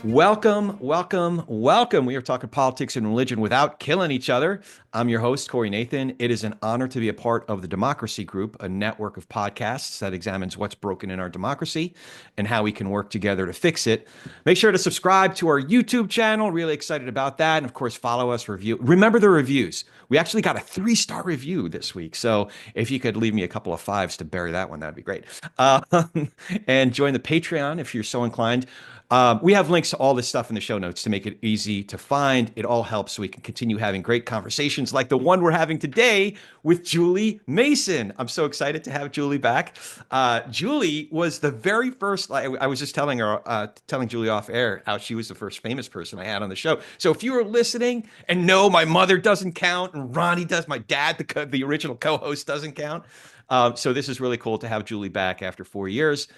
Welcome. We are talking politics and religion without killing each other. I'm your host, Corey Nathan. It is an honor to be a part of the Democracy Group, a network of podcasts that examines what's broken in our democracy and how we can work together to fix it. Make sure to subscribe to our YouTube channel. Really excited about that. And of course, follow us, review. Remember the reviews. We actually got a 3-star review this week. So if you could leave me a couple of 5s to bury that one, that'd be great. And join the Patreon if you're so inclined. We have links to all this stuff in the show notes to make it easy to find. It all helps so we can continue having great conversations like the one we're having today with Julie Mason. I'm so excited to have Julie back. Julie was the very first, I was just telling her, telling Julie off air how she was the first famous person I had on the show. So if you were listening and no, my mother doesn't count and Ronnie does, my dad, the original co-host doesn't count. So this is really cool to have Julie back after 4 years.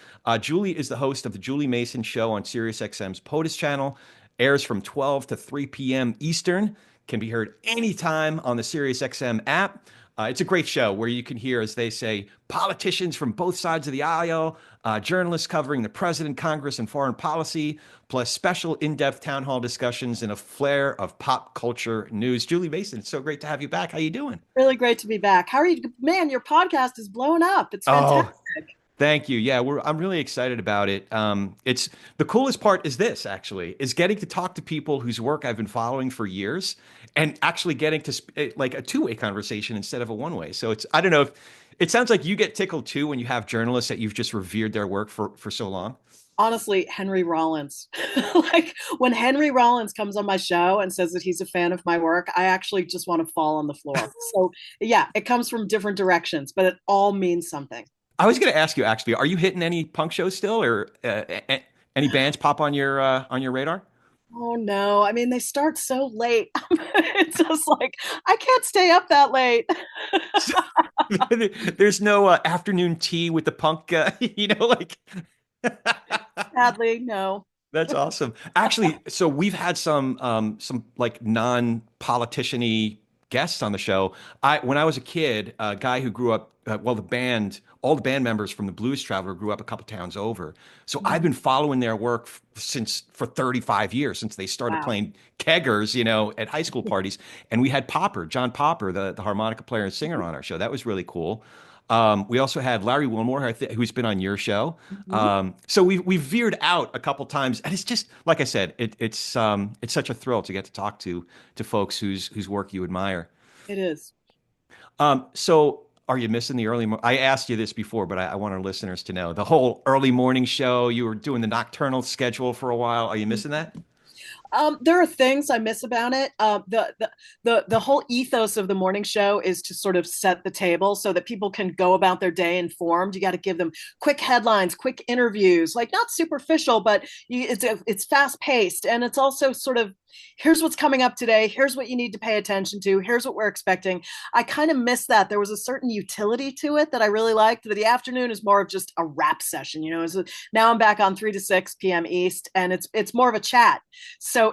Julie is the host of the Julie Mason Show on SiriusXM's POTUS channel. Airs from 12 to 3 p.m. Eastern. Can be heard anytime on the SiriusXM app. It's a great show where you can hear, as they say, politicians from both sides of the aisle, journalists covering the president, Congress, and foreign policy, plus special in-depth town hall discussions and a flair of pop culture news. Julie Mason, it's so great to have you back. How you doing? Really great to be back. How are you? Man, your podcast is blowing up. It's fantastic. Thank you. Yeah, I'm really excited about it. It's the coolest part is this actually is getting to talk to people whose work I've been following for years and actually getting to like a two-way conversation instead of a one-way. So I don't know if it sounds like you get tickled too when you have journalists that you've just revered their work for so long. Honestly, Henry Rollins. Like when Henry Rollins comes on my show and says that he's a fan of my work, I actually just want to fall on the floor. So yeah, it comes from different directions, but it all means something. I was going to ask you, actually, are you hitting any punk shows still, or any bands pop on your radar? Oh no! I mean, they start so late. It's just like I can't stay up that late. There's no afternoon tea with the punk, like. Sadly, no. That's awesome. Actually, so we've had some like non-politician-y guests on the show. When I was a kid, a guy who grew up, all the band members from the Blues Traveler grew up a couple towns over. So I've been following their work for 35 years, since they started playing keggers, at high school parties. And we had John Popper, the harmonica player and singer on our show. That was really cool. We also had Larry Wilmore, who's been on your show. So we've veered out a couple times, and it's just like I said, it's such a thrill to get to talk to folks whose work you admire. It is. So are you missing the early? I asked you this before, but I want our listeners to know the whole early morning show. You were doing the nocturnal schedule for a while. Are you missing that? There are things I miss about it. The whole ethos of the morning show is to sort of set the table so that people can go about their day informed. You got to give them quick headlines, quick interviews, like not superficial, but it's fast paced. And it's also sort of, here's what's coming up today. Here's what you need to pay attention to. Here's what we're expecting. I kind of miss that. There was a certain utility to it that I really liked. But the afternoon is more of just a rap session. Now I'm back on 3 to 6 p.m. East, and it's more of a chat. So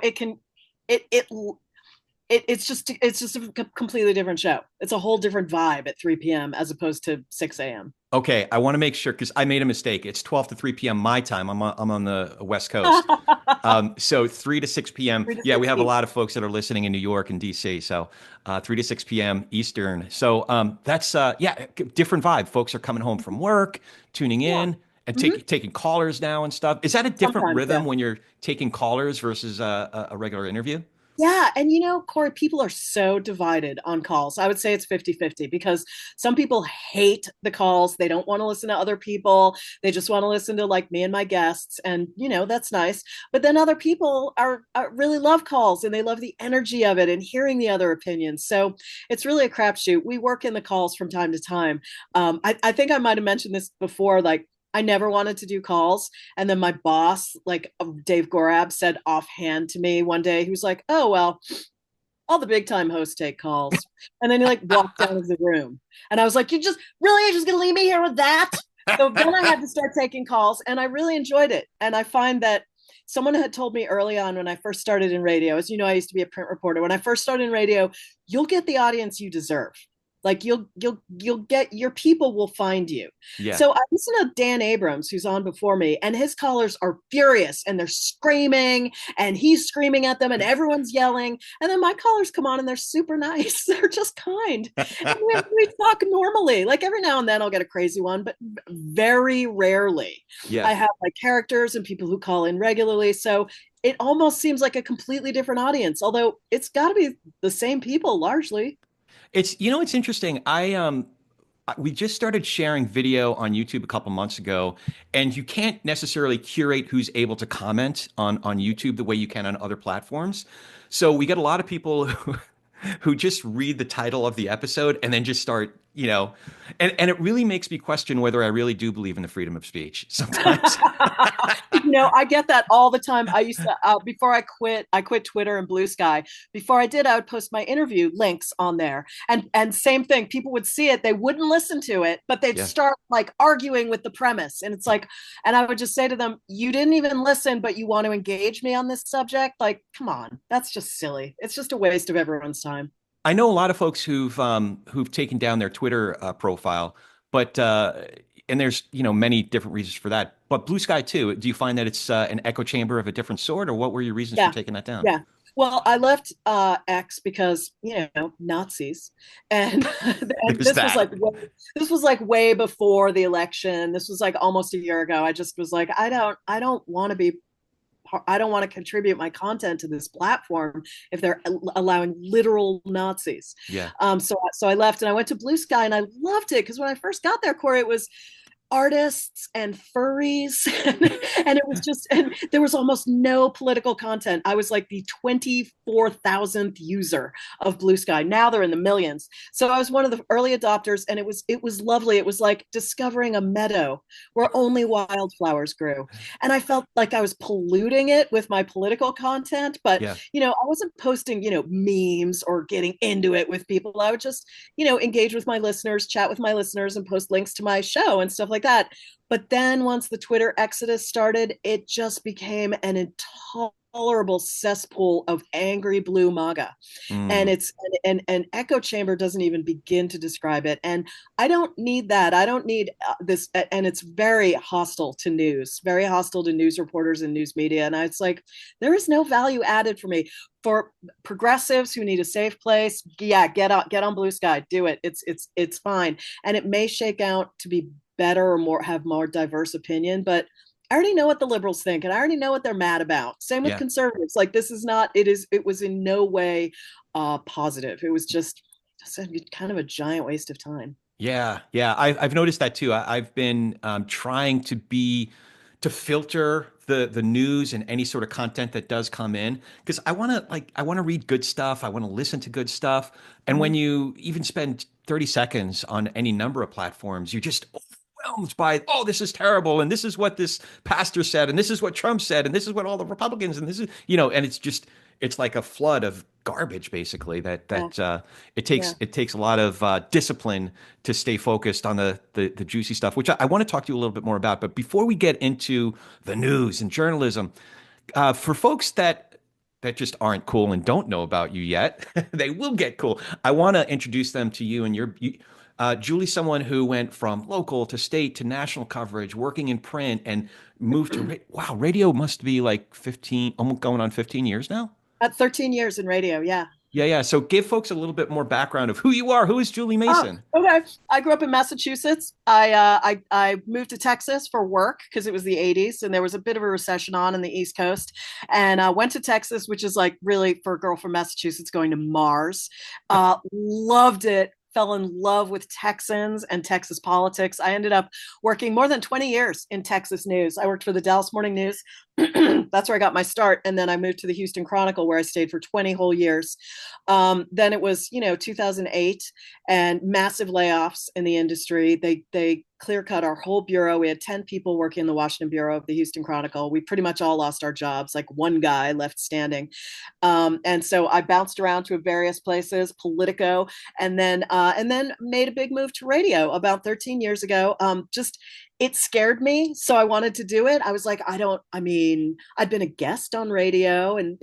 it's just a completely different show. It's a whole different vibe at 3 p.m. as opposed to 6 a.m. Okay, I want to make sure, because I made a mistake. It's 12 to 3 p.m. my time. I'm on the West Coast. So 3 to 6 p.m. Yeah, we have a lot of folks that are listening in New York and DC. So 3 to 6 p.m. Eastern. So that's different vibe. Folks are coming home from work, tuning in, and taking callers now and stuff. Is that a different rhythm when you're taking callers versus a regular interview? Yeah. And Corey, people are so divided on calls. I would say it's 50-50 because some people hate the calls. They don't want to listen to other people. They just want to listen to like me and my guests. And, that's nice. But then other people are really love calls, and they love the energy of it and hearing the other opinions. So it's really a crapshoot. We work in the calls from time to time. I think I might have mentioned this before, like, I never wanted to do calls. And then my boss, like Dave Gorab, said offhand to me one day, he was like, oh, well, all the big time hosts take calls. And then he like walked out of the room. And I was like, you're just going to leave me here with that? So then I had to start taking calls, and I really enjoyed it. And I find that, someone had told me early on when I first started in radio, as you know, I used to be a print reporter. When I first started in radio, you'll get the audience you deserve. Like you'll get your people will find you. Yeah. So I listen to Dan Abrams, who's on before me, and his callers are furious and they're screaming and he's screaming at them and everyone's yelling. And then my callers come on and they're super nice. They're just kind. And we talk normally. Like every now and then I'll get a crazy one, but very rarely. Yeah. I have like characters and people who call in regularly. So it almost seems like a completely different audience, although it's got to be the same people largely. It's interesting. We just started sharing video on YouTube a couple months ago, and you can't necessarily curate who's able to comment on YouTube the way you can on other platforms. So we get a lot of people who just read the title of the episode and then just start, and it really makes me question whether I really do believe in the freedom of speech sometimes. I get that all the time. I used to before I quit Twitter and Blue Sky. Before I did, I would post my interview links on there, and same thing. People would see it, they wouldn't listen to it, but they'd Yeah. start like arguing with the premise, and it's like, and I would just say to them, "You didn't even listen, but you want to engage me on this subject? Like, come on, that's just silly. It's just a waste of everyone's time." I know a lot of folks who've taken down their Twitter profile, but and there's many different reasons for that. But Blue Sky too. Do you find that it's an echo chamber of a different sort, or what were your reasons for Yeah, taking that down? yeah. Well, I left X because Nazis, and and There's that. this was like way before the election. This was like almost a year ago. I just was like, I don't want to be. I don't want to contribute my content to this platform if they're allowing literal Nazis. Yeah. So I left and I went to Blue Sky and I loved it because when I first got there, Corey, it was artists and furries and it was just, and there was almost no political content. I was like the 24,000th user of Blue Sky. Now they're in the millions. So I was one of the early adopters and it was lovely. It was like discovering a meadow where only wildflowers grew, and I felt like I was polluting it with my political content, but Yeah. I wasn't posting memes or getting into it with people. I would just engage with my listeners, chat with my listeners, and post links to my show and stuff like that. But then once the Twitter exodus started, it just became an intolerable cesspool of angry blue MAGA. And Mm. it's an echo chamber doesn't even begin to describe it. And I don't need that. I don't need this. And it's very hostile to news, very hostile to news reporters and news media. And it's like, there is no value added for me. For progressives who need a safe place, yeah, get on Blue Sky, do it. It's fine, and it may shake out to be better or have more diverse opinion, but I already know what the liberals think, and I already know what they're mad about. Same with Yeah. conservatives. Like, this is not. It was in no way positive. It was just kind of a giant waste of time. Yeah, yeah, I've noticed that too. I've been trying to filter the news and any sort of content that does come in because I want to read good stuff. I want to listen to good stuff. And when Mhm. you even spend 30 seconds on any number of platforms, you're just overwhelmed by, oh, this is terrible, and this is what this pastor said, and this is what Trump said, and this is what all the Republicans, and this is and it's like a flood of garbage basically Yeah, that yeah. it takes a lot of discipline to stay focused on the juicy stuff, which I want to talk to you a little bit more about. But before we get into the news and journalism, for folks that just aren't cool and don't know about you yet, they will get cool. I want to introduce them to you and Julie's someone who went from local to state to national coverage, working in print, and moved to wow, radio must be like 15, almost going on 15 years now. At 13 years in radio, yeah. Yeah, yeah. So give folks a little bit more background of who you are. Who is Julie Oh, Mason? okay. I grew up in Massachusetts. I moved to Texas for work because it was the 80s and there was a bit of a recession on in the East Coast. And went to Texas, which is like really for a girl from Massachusetts going to Mars. Loved it. Fell in love with Texans and Texas politics. I ended up working more than 20 years in Texas news. I worked for the Dallas Morning News. That's where I got my start. And then I moved to the Houston Chronicle, where I stayed for 20 whole years. Then it was, 2008 and massive layoffs in the industry. They clear cut our whole bureau. We had 10 people working in the Washington bureau of the Houston Chronicle. We pretty much all lost our jobs, like one guy left standing. And so I bounced around to various places, Politico, and then made a big move to radio about 13 years ago. Just it scared me. So I wanted to do it. I was like, I mean, I'd been a guest on radio and,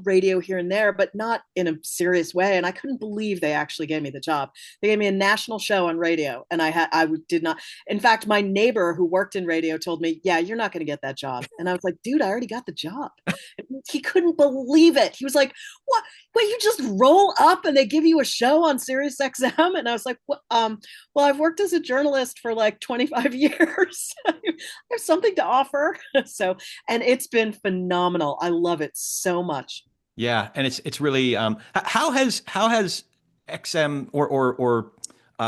radio here and there, but not in a serious way. And I couldn't believe they actually gave me the job. They gave me a national show on radio. And did not. In fact, my neighbor who worked in radio told me, yeah, you're not going to get that job. And I was like, dude, I already got the job. He couldn't believe it. He was like, what? Wait, you just roll up and they give you a show on SiriusXM? And I was like, what? Well, I've worked as a journalist for like 25 years. I have something to offer. So, and it's been phenomenal. I love it so much. Yeah, and it's really how has XM or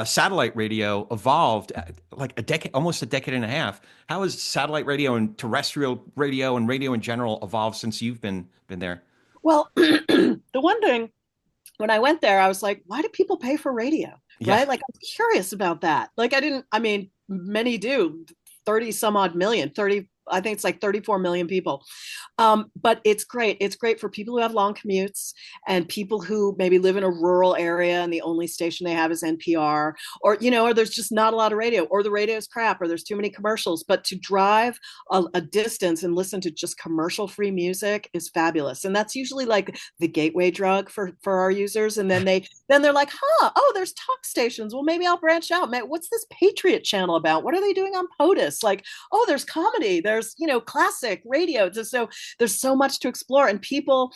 satellite radio evolved like a decade, almost a decade and a half? How has satellite radio and terrestrial radio and radio in general evolved since you've been there? Well, the one thing when I went there, I was like, why do people pay for radio? Yeah. Right? Like, I'm curious about that. Like, I mean, many do, 30 some odd million, 30, I think it's like 34 million people. But it's great. It's great for people who have long commutes and people who maybe live in a rural area and the only station they have is NPR, or there's just not a lot of radio, or the radio is crap, or there's too many commercials. But to drive a distance and listen to just commercial free music is fabulous. And that's usually like the gateway drug for our users. And then they're like, oh, there's talk stations. Well, maybe I'll branch out. What's this Patriot channel about? What are they doing on POTUS? Like, oh, there's comedy, there's classic radio. So there's so much to explore, and people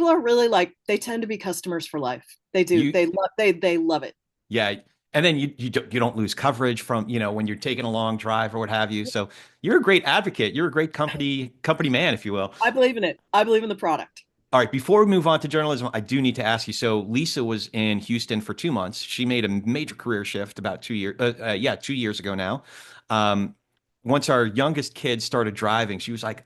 are really like, they tend to be customers for life. They do. They love it. Yeah. And then you don't lose coverage from, when you're taking a long drive or what have you. So you're a great advocate. You're a great company man, if you will. I believe in it. I believe in the product. All right, before we move on to journalism, I do need to ask you. So Lisa was in Houston for 2 months. She made a major career shift about 2 years ago now. Once our youngest kid started driving, she was like,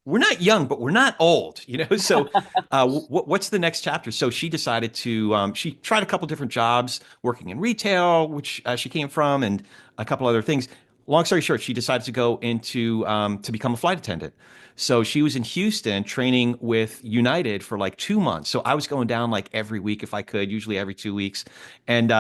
we're not young, but we're not old, So what's the next chapter? So she decided she tried a couple different jobs, working in retail, which she came from, and a couple other things. Long story short, she decided to go into to become a flight attendant. So she was in Houston training with United for like 2 months. So I was going down like every week if I could, usually every 2 weeks. And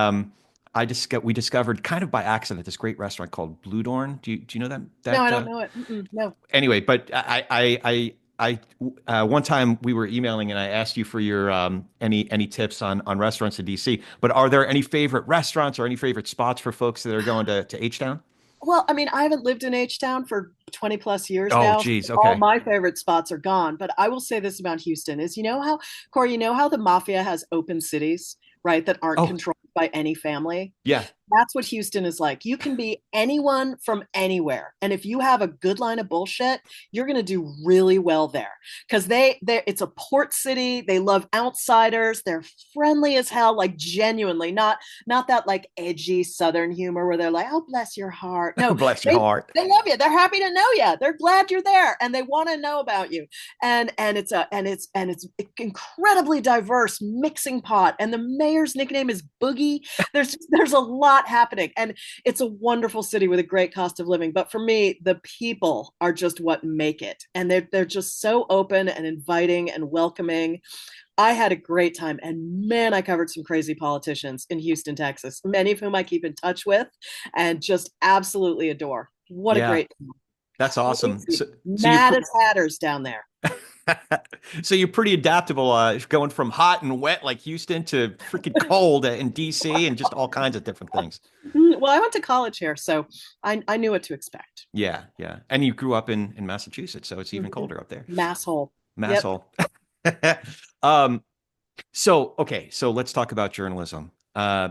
we discovered kind of by accident this great restaurant called Blue Dorn. Do you know that? No, I don't know it. No. Anyway, but I one time we were emailing and I asked you for your any tips on restaurants in DC. But are there any favorite restaurants or any favorite spots for folks that are going to H-Town? Well, I mean, I haven't lived in H-Town for 20 plus years Oh, now. geez. So all Okay. my favorite spots are gone. But I will say this about Houston is, Corey, how the mafia has open cities, right, that aren't Oh, controlled by any family? yeah. That's what Houston is like. You can be anyone from anywhere. And if you have a good line of bullshit, you're going to do really well there. Because it's a port city. They love outsiders. They're friendly as hell, like genuinely, not that like edgy Southern humor where they're like, oh, bless your heart. No, Bless your heart. they love you. They're happy to know you. They're glad you're there and they want to know about you. And it's incredibly diverse mixing pot. And the mayor's nickname is Boogie. There's a lot happening, and it's a wonderful city with a great cost of living. But for me, the people are just what make it, and they're just so open and inviting and welcoming. I had a great time, and man, I covered some crazy politicians in Houston, Texas, many of whom I keep in touch with and just absolutely adore. What a Yeah, great time. that's awesome. So Mad as hatters down there. so you're pretty adaptable, going from hot and wet like Houston to freaking cold in DC and just all kinds of different things. Well, I went to college here, so I knew what to expect. Yeah, yeah. And you grew up in Massachusetts, so it's even colder up there. Masshole. Yep. Masshole. um, so let's talk about journalism.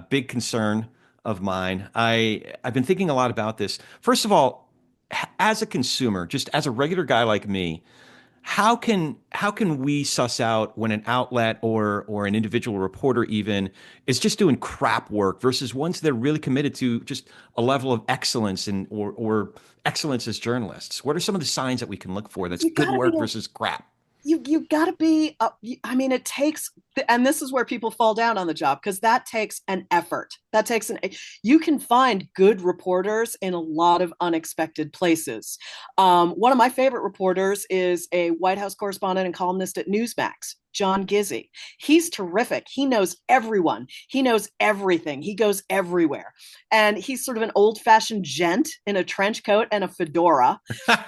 Big concern of mine. I've been thinking a lot about this. First of all, as a consumer, just as a regular guy like me, how can we suss out when an outlet or an individual reporter even is just doing crap work versus ones that are really committed to just a level of excellence or excellence as journalists? What are some of the signs that we can look for that's good work versus crap? You got to be I mean, it takes, and this is where people fall down on the job, because that takes an effort. You can find good reporters in a lot of unexpected places. One of my favorite reporters is a White House correspondent and columnist at Newsmax. John Gizzi. He's terrific. He knows everyone. He knows everything. He goes everywhere. And he's sort of an old-fashioned gent in a trench coat and a fedora.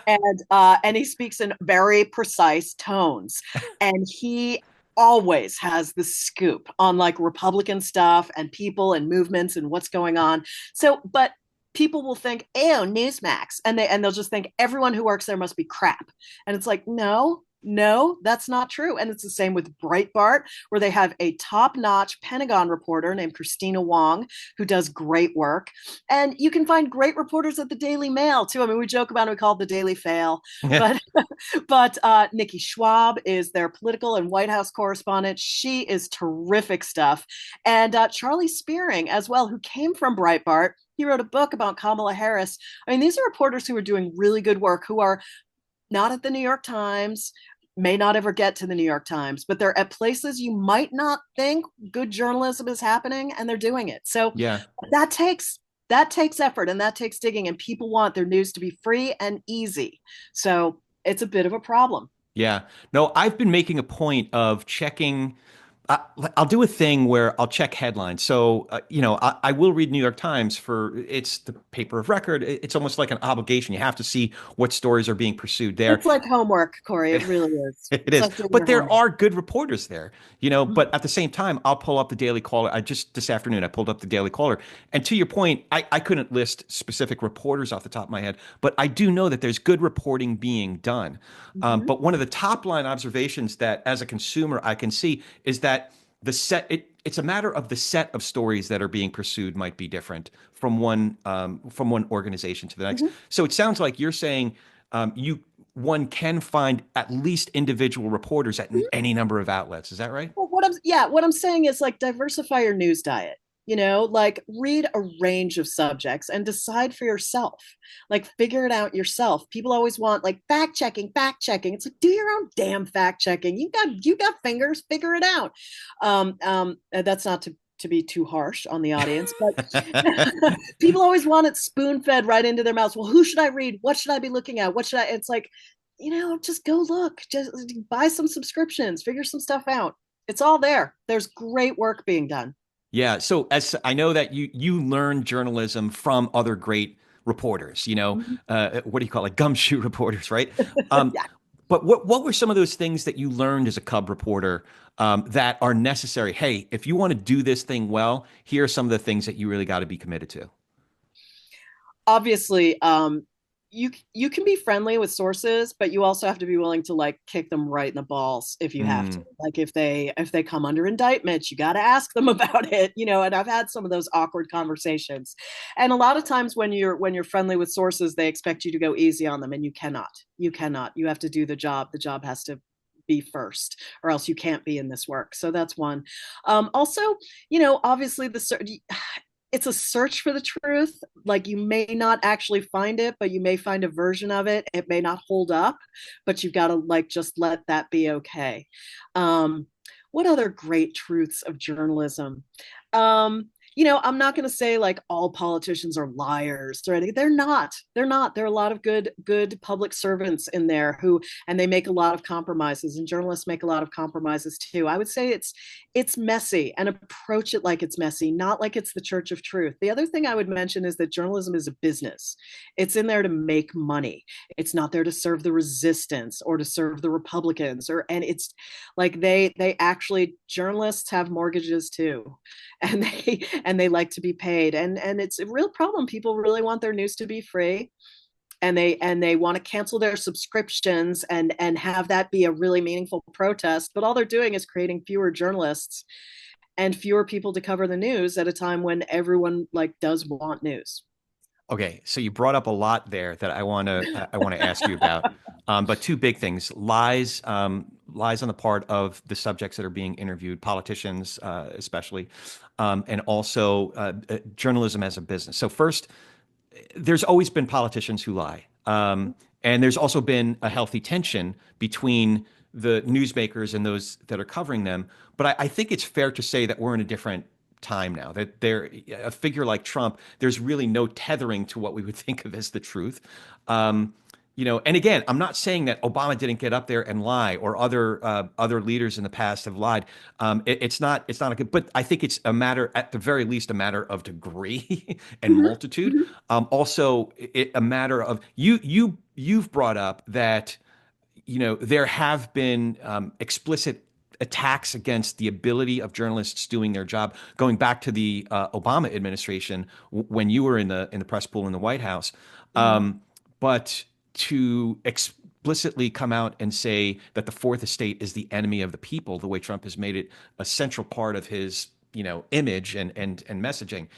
And he speaks in very precise tones. And he always has the scoop on like Republican stuff and people and movements and what's going on. So, but people will think, "Oh, Newsmax," and they'll just think everyone who works there must be crap. And it's like, no, that's not true. And it's the same with Breitbart, where they have a top-notch Pentagon reporter named Christina Wong, who does great work. And you can find great reporters at the Daily Mail too. I mean, we joke about it, we call it the Daily Fail, but Nikki Schwab is their political and White House correspondent. She is terrific stuff. And Charlie Spearing as well, who came from Breitbart. He wrote a book about Kamala Harris. I mean, these are reporters who are doing really good work, who are not at the New York Times, may not ever get to the New York Times, but they're at places you might not think good journalism is happening, and they're doing it. So Yeah. that takes effort, and that takes digging, and people want their news to be free and easy. So it's a bit of a problem. Yeah. No, I've been making a point of checking. I, I'll do a thing where I'll check headlines. So, I will read New York Times for it's the paper of record. It's almost like an obligation. You have to see what stories are being pursued there. It's like homework, Corey. It really is. It It's is. like doing But your there homework. are good reporters there, but at the same time, I'll pull up the Daily Caller. I just this afternoon, I pulled up the Daily Caller. And to your point, I couldn't list specific reporters off the top of my head, but I do know that there's good reporting being done. Mhm. But one of the top line observations that as a consumer I can see is that it's a matter of the set of stories that are being pursued might be different from one organization to the next. Mhm. So it sounds like you're saying you one can find at least individual reporters at any number of outlets. Is that right? Well, what I'm saying is like diversify your news diet. Like read a range of subjects and decide for yourself. Like figure it out yourself. People always want like fact checking, fact checking. It's like do your own damn fact checking. You got fingers, figure it out. That's not to be too harsh on the audience, but people always want it spoon fed right into their mouths. Well, who should I read? What should I be looking at? What should I? It's like, just go look, just buy some subscriptions, figure some stuff out. It's all there. There's great work being done. Yeah. So as I know that you learn journalism from other great reporters, Mhm. what do you call it? Gumshoe reporters, right? Um, Yeah. but what were some of those things that you learned as a cub reporter that are necessary? Hey, if you want to do this thing well, here are some of the things that you really got to be committed to. Obviously, you can be friendly with sources, but you also have to be willing to like kick them right in the balls if you have to. Mm, Like if they come under indictment, you got to ask them about it. And I've had some of those awkward conversations. And a lot of times when you're friendly with sources, they expect you to go easy on them, and you cannot. You cannot. You have to do the job. The job has to be first, or else you can't be in this work. So that's one. Also, obviously it's a search for the truth. Like you may not actually find it, but you may find a version of it. It may not hold up, but you've got to like just let that be okay. Um, what other great truths of journalism? I'm not going to say like all politicians are liars or anything. They're not. They're not. There are a lot of good public servants in there and they make a lot of compromises, and journalists make a lot of compromises too. I would say it's messy, and approach it like it's messy, not like it's the church of truth. The other thing I would mention is that journalism is a business. It's in there to make money. It's not there to serve the resistance or to serve the Republicans, and it's like they actually, journalists have mortgages too, and they like to be paid, and it's a real problem. People really want their news to be free, and they want to cancel their subscriptions and have that be a really meaningful protest, but all they're doing is creating fewer journalists and fewer people to cover the news at a time when everyone like does want news. okay, so you brought up a lot there that I want to ask you about. But two big things: lies on the part of the subjects that are being interviewed, politicians especially, and also journalism as a business. So first, there's always been politicians who lie. And there's also been a healthy tension between the newsmakers and those that are covering them. But I think it's fair to say that we're in a different time now, that a figure like Trump, there's really no tethering to what we would think of as the truth. Um, And again, I'm not saying that Obama didn't get up there and lie, or other leaders in the past have lied. It's not a good, but I think it's a matter, at the very least, a matter of degree and Mhm, multitude. mhm. Also, a matter of you've brought up that there have been explicit attacks against the ability of journalists doing their job, going back to the Obama administration when you were in the press pool in the White House. Mhm. But to explicitly come out and say that the Fourth Estate is the enemy of the people, the way Trump has made it a central part of his image and messaging,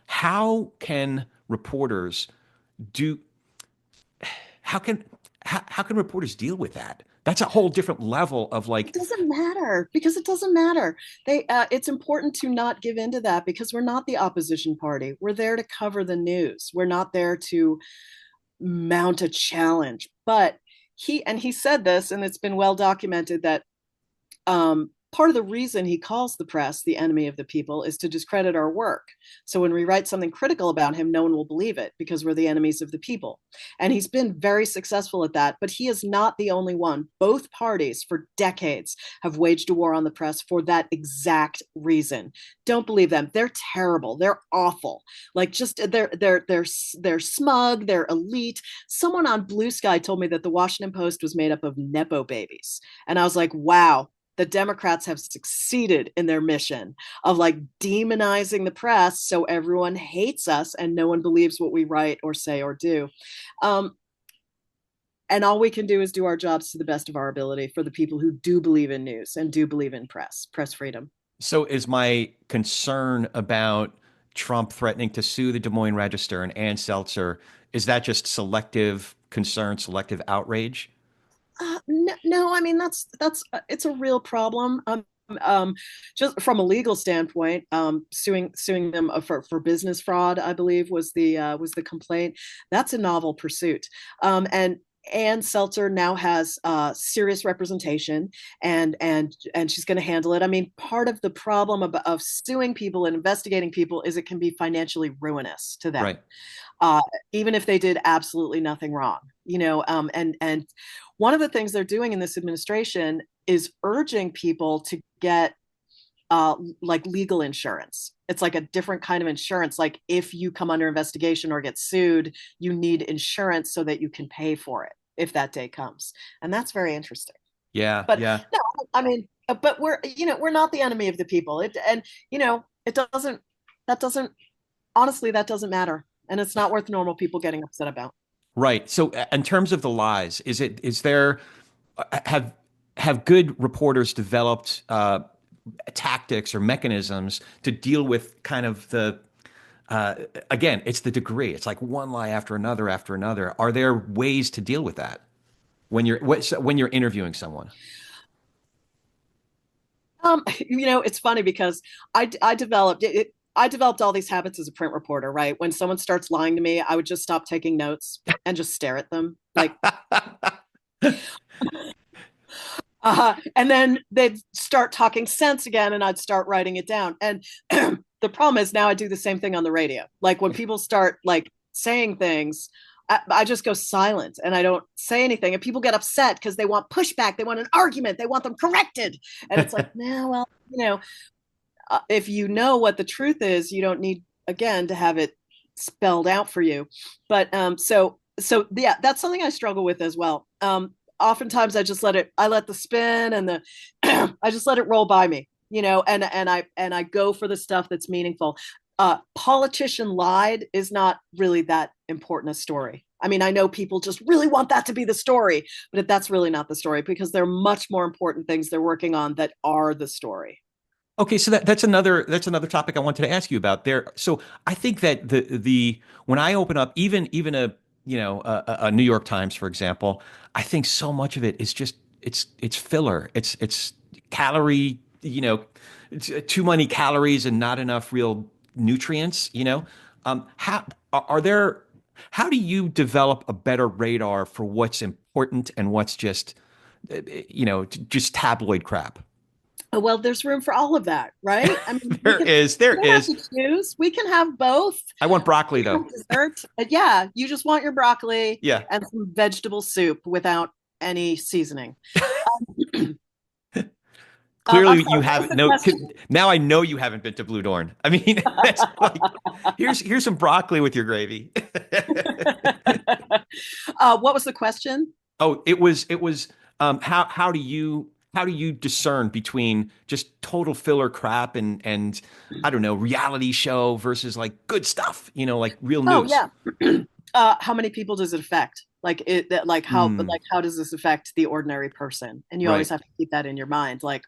how can reporters do how can how can reporters deal with that? That's a whole different level of It like, doesn't matter because it doesn't matter. It's important to not give into that because we're not the opposition party. We're there to cover the news. We're not there to mount a challenge. But he said this, and it's been well documented that part of the reason he calls the press the enemy of the people is to discredit our work. So when we write something critical about him, no one will believe it because we're the enemies of the people. And he's been very successful at that, but he is not the only one. Both parties for decades have waged a war on the press for that exact reason. Don't believe them. They're terrible. They're awful. Like just they're smug, they're elite. Someone on Blue Sky told me that the Washington Post was made up of nepo babies. And I was like, wow, the Democrats have succeeded in their mission of like demonizing the press so everyone hates us and no one believes what we write or say or do. Um, and all we can do is do our jobs to the best of our ability for the people who do believe in news and do believe in press freedom. so is my concern about Trump threatening to sue the Des Moines Register and Ann Seltzer, is that just selective concern, selective outrage? No, no, I mean that's it's a real problem. Um, just from a legal standpoint, suing them for business fraud, I believe was the complaint. That's a novel pursuit. And Ann Seltzer now has serious representation, and she's going to handle it. I mean, part of the problem of suing people and investigating people is it can be financially ruinous to them, Right. uh, even if they did absolutely nothing wrong. And one of the things they're doing in this administration is urging people to get like legal insurance. It's like a different kind of insurance. Like if you come under investigation or get sued, you need insurance so that you can pay for it if that day comes. And that's very interesting. Yeah, But yeah. no, I mean, but we're not the enemy of the people. It doesn't, that doesn't, honestly, that doesn't matter. And it's not worth normal people getting upset about. Right. So in terms of the lies, is there have have good reporters developed tactics or mechanisms to deal with kind of the again, it's the degree. It's like one lie after another after another. Are there ways to deal with that when you're interviewing someone? It's funny because I developed it. I developed all these habits as a print reporter, right? When someone starts lying to me, I would just stop taking notes and just stare at them. Like, and then they'd start talking sense again, and I'd start writing it down. And the problem is now I do the same thing on the radio. Like when people start like saying things, I just go silent and I don't say anything. And people get upset because they want pushback, they want an argument, they want them corrected. And it's like, nah, well, if you know what the truth is, you don't need again to have it spelled out for you. But so yeah, that's something I struggle with as well. Oftentimes I let the spin and the I just let it roll by me, and I go for the stuff that's meaningful. Politician lied is not really that important a story. I mean, I know people just really want that to be the story, but that's really not the story because there are much more important things they're working on that are the story. Okay, so that's another topic I wanted to ask you about there. So I think that the when I open up even a New York Times, for example, I think so much of it is just it's filler. It's calorie, it's too many calories and not enough real nutrients. How are there? How do you develop a better radar for what's important and what's just just tabloid crap? Oh, well, there's room for all of that, right? I mean, There is, there we don't have is. to choose. We can have both. I want broccoli We can though. have dessert. Yeah, you just want your broccoli Yeah. and some vegetable soup without any seasoning. I'm Clearly, you sorry, what was haven't. the No, question? now I know you haven't been to Blue Dorn. I mean, that's like, here's some broccoli with your gravy. What was the question? Oh, it was how do you discern between just total filler crap and I don't know, reality show versus like good stuff, like real Oh news. yeah. How many people does it affect? Hmm. Like how does this affect the ordinary person? And you always Right. have to keep that in your mind. Like,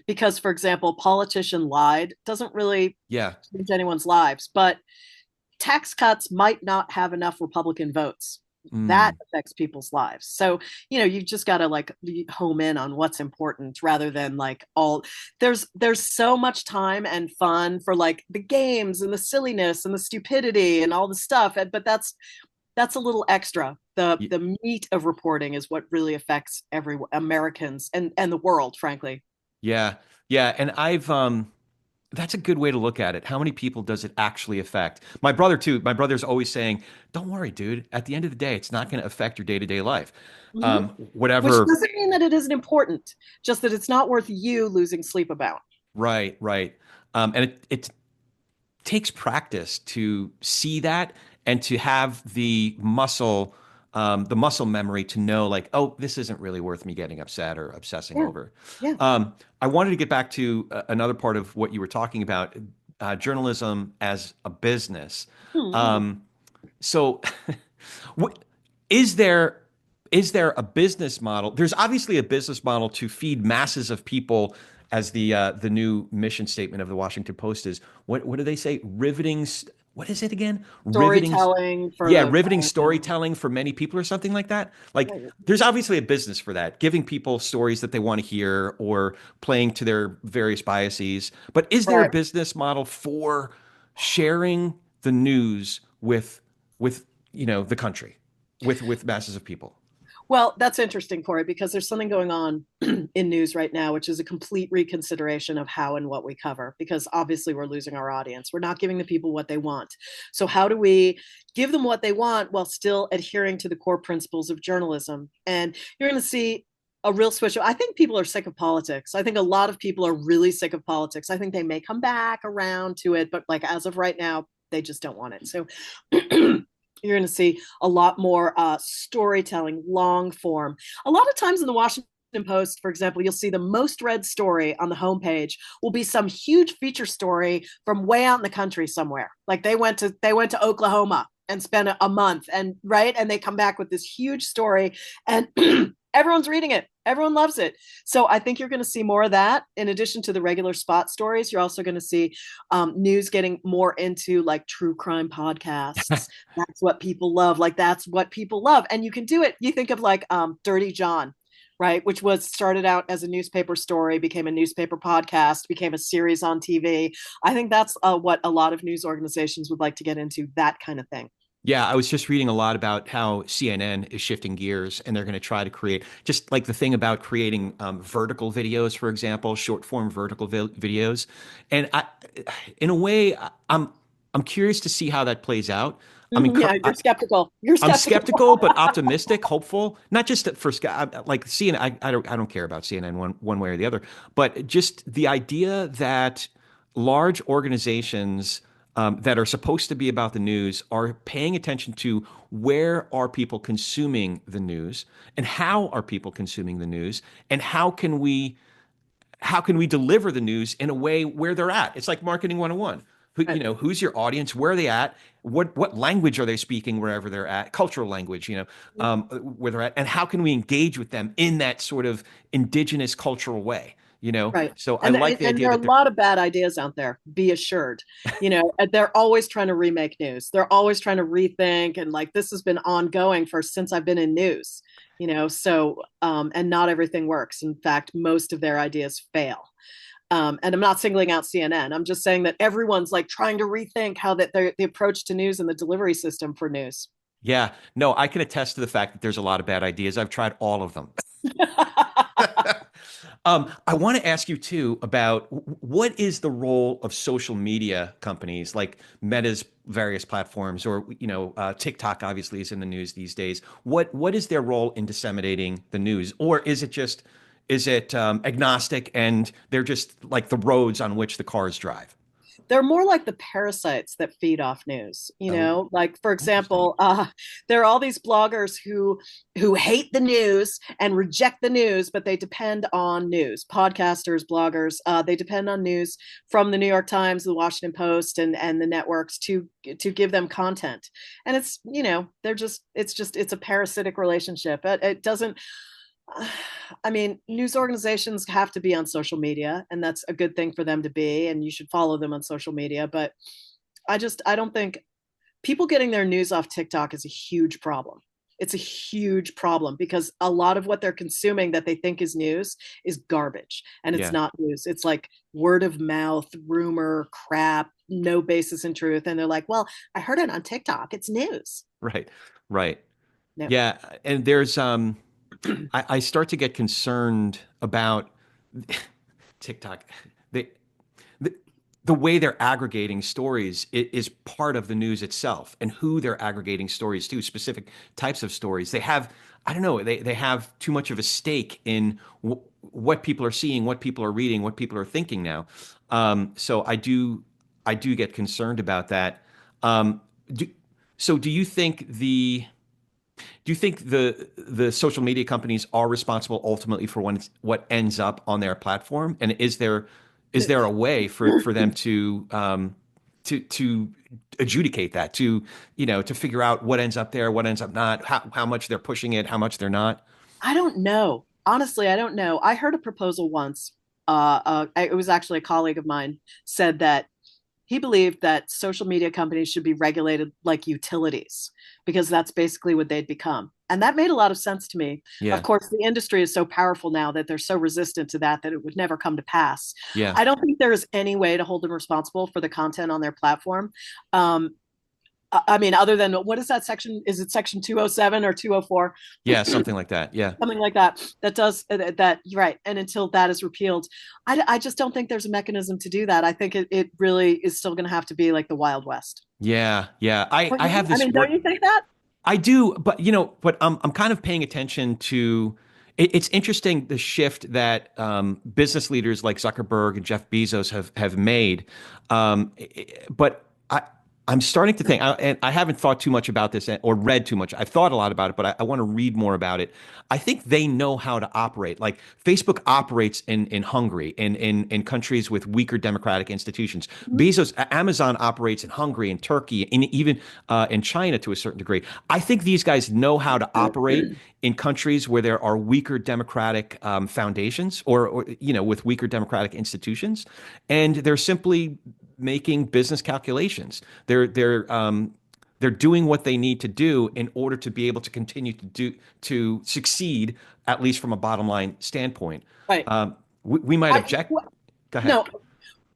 because for example, politician lied doesn't really Yeah. change anyone's lives, but tax cuts might not have enough Republican votes. That Hmm. affects people's lives. So, you've just got to like home in on what's important rather than like all there's so much time and fun for like the games and the silliness and the stupidity and all the stuff. But that's a little extra. The meat of reporting is what really affects every Americans and the world, frankly. Yeah. Yeah. And that's a good way to look at it. How many people does it actually affect? My brother too. My brother's always saying, "Don't worry, dude. At the end of the day, it's not going to affect your day-to-day life." Mhm. Which Whatever. doesn't mean that it isn't important, just that it's not worth you losing sleep about. Right, right. And it takes practice to see that and to have the muscle memory to know, like, oh, this isn't really worth me getting upset or obsessing Yeah. over. Yeah. I wanted to get back to another part of what you were talking about, journalism as a business. Hmm. Um, so, what, is there is there a business model? There's obviously a business model to feed masses of people, as the new mission statement of the Washington Post is. What do they say? What is it again? Storytelling for Yeah, the riveting storytelling for many people or something like that. Like, there's obviously a business for that, giving people stories that they want to hear or playing to their various biases. But is there a right. business model for sharing the news with the country, with masses of people? Well, that's interesting, Corey, because there's something going on in news right now, which is a complete reconsideration of how and what we cover, because obviously we're losing our audience. We're not giving the people what they want. So, how do we give them what they want while still adhering to the core principles of journalism? And you're going to see a real switch. I think people are sick of politics. I think a lot of people are really sick of politics. I think they may come back around to it, but like as of right now, they just don't want it. So, you're going to see a lot more storytelling, long form. A lot of times in the Washington Post, for example, you'll see the most read story on the homepage will be some huge feature story from way out in the country somewhere. Like they went to Oklahoma and spent a month, and right, and they come back with this huge story, and everyone's reading it. Everyone loves it. So I think you're going to see more of that. In addition to the regular spot stories, you're also going to see news getting more into like true crime podcasts. That's what people love. Like that's what people love, and you can do it. You think of like Dirty John, right, which was started out as a newspaper story, became a newspaper podcast, became a series on TV. I think that's what a lot of news organizations would like to get into, that kind of thing. Yeah, I was just reading a lot about how CNN is shifting gears and they're going to try to create just like the thing about creating vertical videos, for example, short form vertical videos. And in a way, I'm curious to see how that plays out. I'm Yeah, encour- you're skeptical. You're I'm skeptical. skeptical, but optimistic, hopeful. Not just for like CNN. I don't care about CNN one way or the other, but just the idea that large organizations that are supposed to be about the news are paying attention to where are people consuming the news and how are people consuming the news and how can we deliver the news in a way where they're at? It's like marketing 101. Right. Who's your audience? Where are they at? What language are they speaking wherever they're at? Cultural language, where they're at, and how can we engage with them in that sort of indigenous cultural way? Right. So I And, like and the and idea there are that a they're lot of bad ideas out there, be assured. And they're always trying to remake news. They're always trying to rethink, and like this has been ongoing for since I've been in news. So and not everything works. In fact, most of their ideas fail. And I'm not singling out CNN. I'm just saying that everyone's like trying to rethink how that the approach to news and the delivery system for news. Yeah, no, I can attest to the fact that there's a lot of bad ideas. I've tried all of them. I want to ask you too about what is the role of social media companies like Meta's various platforms, or TikTok obviously is in the news these days. What is their role in disseminating the news, or is it agnostic and they're just like the roads on which the cars drive? They're more like the parasites that feed off news, Oh, like for interesting. example, there are all these bloggers who hate the news and reject the news, but they depend on news. Podcasters, bloggers, they depend on news from the New York Times, the Washington Post, and the networks to give them content. And it's they're just it's a parasitic relationship. It doesn't. I mean, news organizations have to be on social media, and that's a good thing for them to be, and you should follow them on social media. But I don't think people getting their news off TikTok is a huge problem. It's a huge problem because a lot of what they're consuming that they think is news is garbage, and it's Yeah. not news. It's like word of mouth, rumor, crap, no basis in truth. And they're like, well, I heard it on TikTok. It's news. Right. Right. No. Yeah. And there's I start to get concerned about TikTok. The, the the way they're aggregating stories is part of the news itself, and who they're aggregating stories to, specific types of stories. They have, I don't know, they have too much of a stake in what people are seeing, what people are reading, what people are thinking now. So I do get concerned about that. Um, do, so do you think the social media companies are responsible ultimately for what ends up on their platform? And is there a way for them to adjudicate that, to figure out what ends up there, what ends up not, how much they're pushing it, how much they're not? I don't know. Honestly, I don't know. I heard a proposal once. It was actually a colleague of mine said that he believed that social media companies should be regulated like utilities because that's basically what they'd become. And that made a lot of sense to me. Of Yeah, course, the industry is so powerful now that they're so resistant to that it would never come to pass. yeah. I don't think there is any way to hold them responsible for the content on their platform. Um, I mean, other than what is that section? Is it section 207 or 204? Yeah, something like that. Yeah. Something like that. That does that. You're right. And until that is repealed, I just don't think there's a mechanism to do that. I think it really is still going to have to be like the Wild West. Yeah, yeah. I have I this mean, don't work. you think that? I do, but I'm kind of paying attention to. It's interesting the shift that business leaders like Zuckerberg and Jeff Bezos have made, but I'm starting to think, and I haven't thought too much about this or read too much. I've thought a lot about it, but I want to read more about it. I think they know how to operate. Like Facebook operates in Hungary, in countries with weaker democratic institutions. Mhm. Amazon operates in Hungary and Turkey, and even in China to a certain degree. I think these guys know how to operate in countries where there are weaker democratic foundations, or with weaker democratic institutions, and they're simply making business calculations. They're doing what they need to do in order to be able to continue to succeed, at least from a bottom line standpoint. Right. We might I object. Go ahead. no,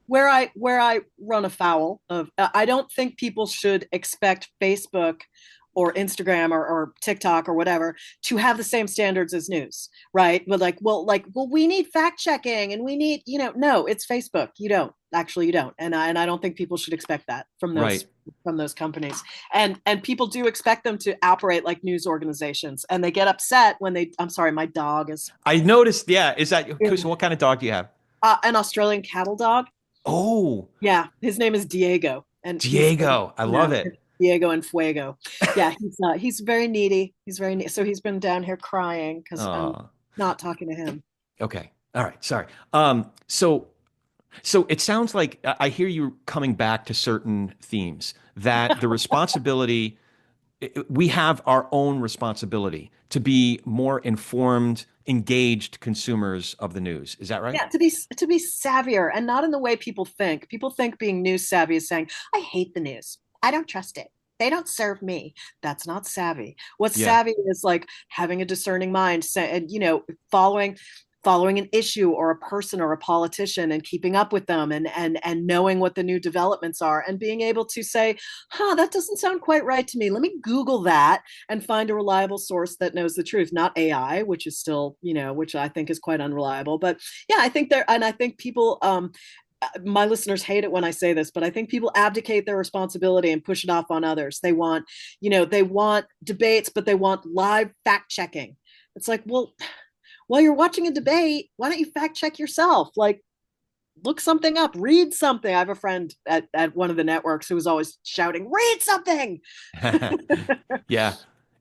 where I run afoul of, I don't think people should expect Facebook or Instagram or TikTok or whatever to have the same standards as news, right? But well, we need fact checking and we need, no, it's Facebook. You don't, and I don't think people should expect that Right. from those companies. And people do expect them to operate like news organizations, and they get upset when they. I'm sorry, my dog I noticed. Yeah. Is that is so? What kind of dog do you have? an Australian cattle dog. Oh, Yeah, his name is Diego, and he's Diego. I love it. Diego and Fuego. Yeah, he's very needy. He's very needy. So he's been down here crying because I'm Oh, not talking to him. okay. All right. Sorry. So it sounds like I hear you coming back to certain themes, that the responsibility, we have our own responsibility to be more informed, engaged consumers of the news. Is that right? Yeah, to be savvier and not in the way people think. People think being news savvy is saying, "I hate the news. I don't trust it. They don't serve me." That's not savvy. What's Yeah. savvy is like having a discerning mind, and following following an issue or a person or a politician and keeping up with them and knowing what the new developments are and being able to say, that doesn't sound quite right to me. Let me Google that and find a reliable source that knows the truth, not AI, which is still, which I think is quite unreliable. But yeah, I think and I think people, my listeners hate it when I say this, but I think people abdicate their responsibility and push it off on others. They want, they want debates, but they want live fact checking. It's like, well, while you're watching a debate, why don't you fact check yourself? Like, look something up, read something. I have a friend at one of the networks who was always shouting, read something. Yeah.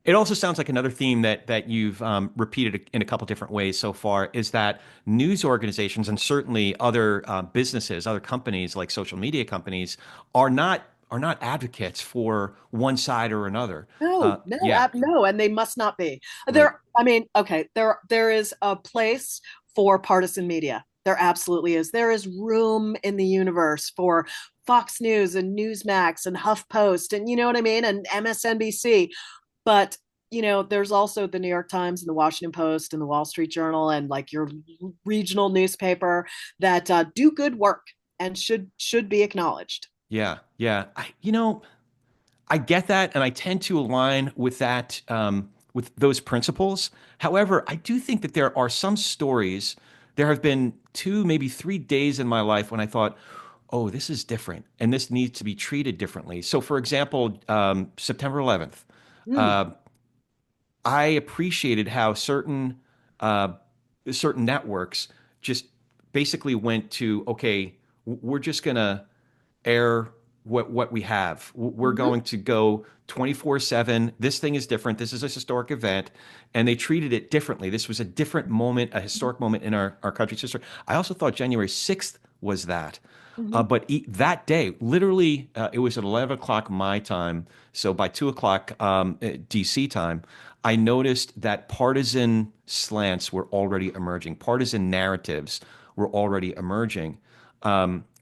It also sounds like another theme that you've repeated in a couple different ways so far is that news organizations and certainly other businesses, other companies like social media companies are not advocates for one side or another. No, no, Yeah, no, and they must not be. right. I mean, okay, there is a place for partisan media. There absolutely is. There is room in the universe for Fox News and Newsmax and HuffPost and you know what I mean, and MSNBC. But there's also the New York Times and the Washington Post and the Wall Street Journal and like your regional newspaper that do good work and should be acknowledged. Yeah, yeah. I get that, and I tend to align with that, with those principles. However, I do think that there are some stories. There have been 2, maybe 3 days in my life when I thought, "Oh, this is different, and this needs to be treated differently." So, for example, September 11th, Mm. uh, I appreciated how uh, certain networks just basically went to, "Okay, we're just gonna air what we have. We're Mm-hmm. going to go 24/7. This thing is different. This is a historic event." And they treated it differently. This was a different moment, a historic moment in our country's history. I also thought January 6th was that. Mm-hmm. But that day, literally, it was at 11 o'clock my time. So by 2 o'clock DC time, I noticed that partisan slants were already emerging, partisan narratives were already emerging.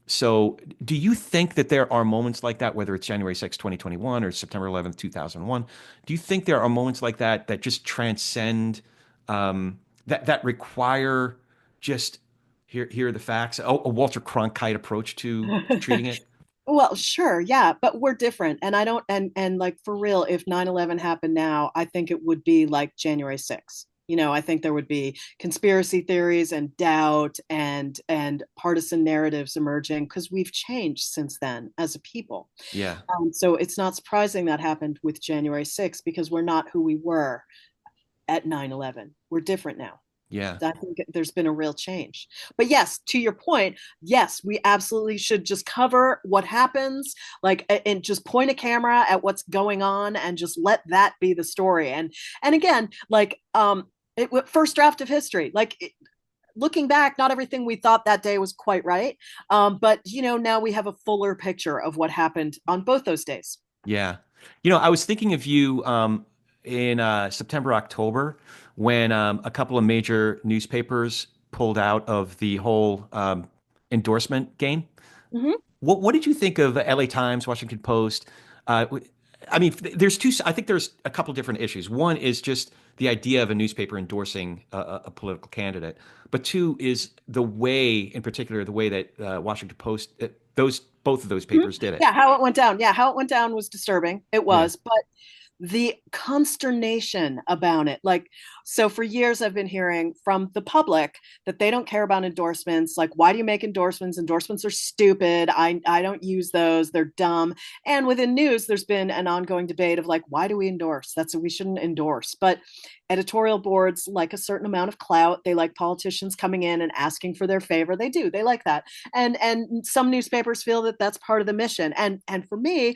So, do you think that there are moments like that, whether it's January 6th, 2021 or September 11th, 2001? Do you think there are moments like that that just transcend, that require just here are the facts, a Walter Cronkite approach to treating it? Well, sure, yeah, but we're different. And I don't and like for real, if 9/11 happened now, I think it would be like January 6th. I think there would be conspiracy theories and doubt and partisan narratives emerging because we've changed since then as a people. Yeah, So it's not surprising that happened with January 6th because we're not who we were at 9/11. We're different now. yeah, I think there's been a real change. But yes, to your point, yes, we absolutely should just cover what happens, like, and just point a camera at what's going on and just let that be the story. And again, like, first draft of history, like. Looking back, not everything we thought that day was quite right. But, now we have a fuller picture of what happened on both those days. yeah. I was thinking of you in September, October, when a couple of major newspapers pulled out of the whole endorsement game. Mm-hmm. What did you think of LA Times, Washington Post? I mean, there's two. I think there's a couple different issues. One is just the idea of a newspaper endorsing a political candidate, but two is the way, in particular, the way that Washington Post, those both of those Mm-hmm. papers did it. Yeah, how it went down. Yeah, how it went down was disturbing. It Yeah, was, but the consternation about it, like, so for years I've been hearing from the public that they don't care about endorsements. Like, why do you make endorsements? Endorsements are stupid. I don't use those. They're dumb. And within news, there's been an ongoing debate of like, why do we endorse? We shouldn't endorse. But editorial boards like a certain amount of clout. They like politicians coming in and asking for their favor. They do. They like that. And some newspapers feel that that's part of the mission. And for me,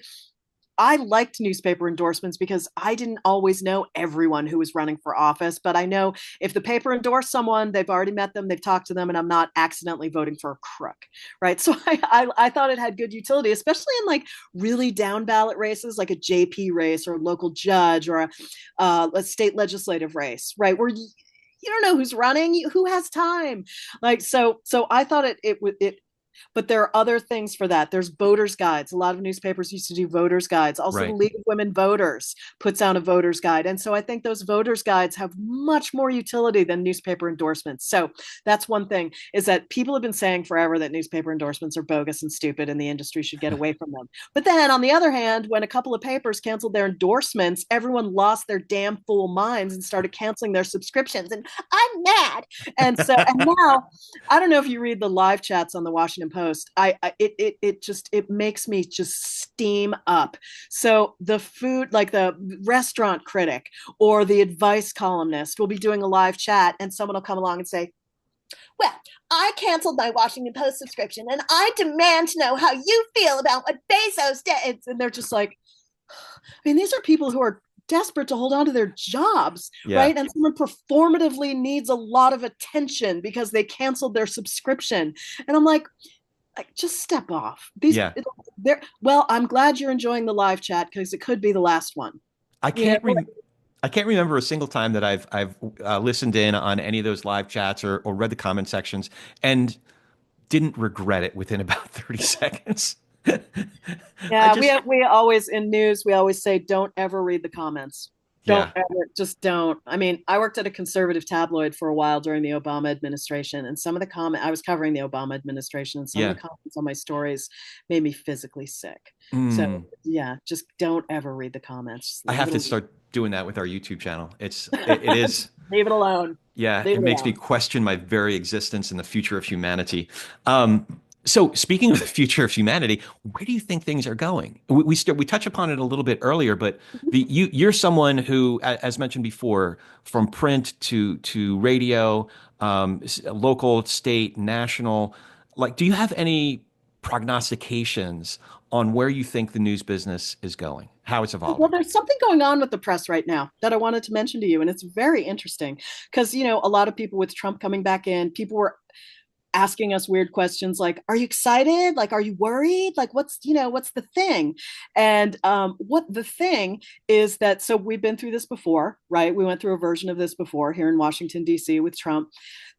I liked newspaper endorsements because I didn't always know everyone who was running for office, but I know if the paper endorsed someone, they've already met them, they've talked to them, and I'm not accidentally voting for a crook, right? So I thought it had good utility, especially in like really down ballot races, like a JP race or a local judge or a state legislative race, right? Where you don't know who's running, who has time, like so. So I thought it But there are other things for that. There's voters' guides. A lot of newspapers used to do voters' guides. Also, the Right. League of Women Voters puts out a voters' guide. And so I think those voters' guides have much more utility than newspaper endorsements. So that's one thing, is that people have been saying forever that newspaper endorsements are bogus and stupid and the industry should get away from them. But then on the other hand, when a couple of papers canceled their endorsements, everyone lost their damn fool minds and started canceling their subscriptions. And I'm mad. And now I don't know if you read the live chats on the Washington Post. It makes me just steam up. So the food, like the restaurant critic or the advice columnist will be doing a live chat and someone will come along and say, well, I canceled my Washington Post subscription and I demand to know how you feel about what Bezos did. And they're just like, I mean, these are people who are desperate to hold on to their jobs, Yeah. right? And someone performatively needs a lot of attention because they canceled their subscription. And I'm like just step off. Yeah. Well, I'm glad you're enjoying the live chat because it could be the last one. I You know, can't re I can't remember a single time that I've listened in on any of those live chats or read the comment sections and didn't regret it within about 30 seconds. I yeah, just we always in news we always say don't ever read the comments. Don't yeah. ever, just don't. I mean, I worked at a conservative tabloid for a while during the Obama administration, and some of the comment I was covering the Obama administration, and some of Yeah. the comments on my stories made me physically sick. So Mm. yeah, just don't ever read the comments. Just I leave have it to alone. start doing that with our YouTube channel. It is Leave it alone. yeah, Leave it it makes me alone. question my very existence and the future of humanity. So speaking of the future of humanity, where do you think things are going? We touch upon it a little bit earlier, but you're someone who, as mentioned before, from print to radio, local, state, national, like, do you have any prognostications on where you think the news business is going, how it's Well, evolving? there's something going on with the press right now that I wanted to mention to you, and it's very interesting because a lot of people with Trump coming back in, people were asking us weird questions like, "Are you excited? Like, are you worried? Like, what's the thing?" And what the thing is that so we've been through this before, right? We went through a version of this before here in Washington D.C. with Trump.